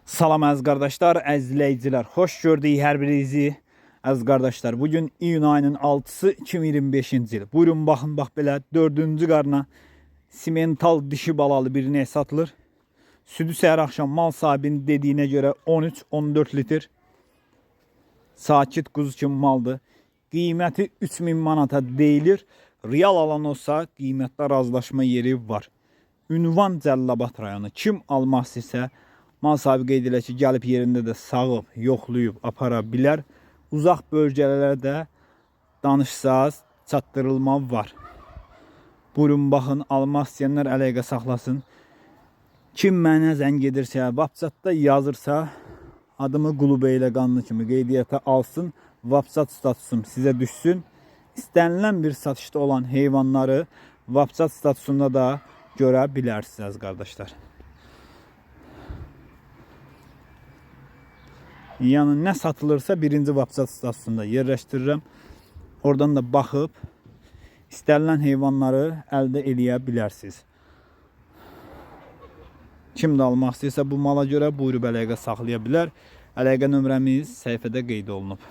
Salam əziz qardaşlar, əziz izləyicilər. Xoş gördük hər birinizi. Əziz qardaşlar, bugün iyun ayının 6-sı 2025-ci il. Buyurun baxın, bax belə 4-cü qarına simental dişi balalı bir inek satılır. Südü səhər axşam mal sahibinin dediyinə görə 13-14 litr. Sakit quzu kimi maldır. Qiyməti 3000 manata deyilir. Real alan olsa qiymətdə razılaşma yeri var. Ünvan Cəlilabad rayonu. Kim almaq istəyirsə mal sahibi qeyd elə ki, gəlib yerində də sağıb, yoxlayıb apara bilər. Uzaq bölgələrdə danışsaz çatdırılma var. Buyurun baxın, almaq istəyənlər əlaqə saxlasın. Kim mənə zəng edirsə, WhatsAppda yazırsa, adımı Qulubeylə qanlı kimi qeydiyyata alsın. WhatsApp statusum sizə düşsün. İstənilən bir satışda olan heyvanları WhatsApp statusunda da görə bilərsiniz qardaşlar. Yəni nə satılırsa birinci WhatsApp statusunda yerləşdirirəm. Oradan da baxıb istənilən heyvanları əldə eləyə bilərsiniz. Kim də almaq istəyirsə bu mala görə buyurub əlaqə saxlaya bilər. Əlaqə nömrəmiz səhifədə qeyd olunub.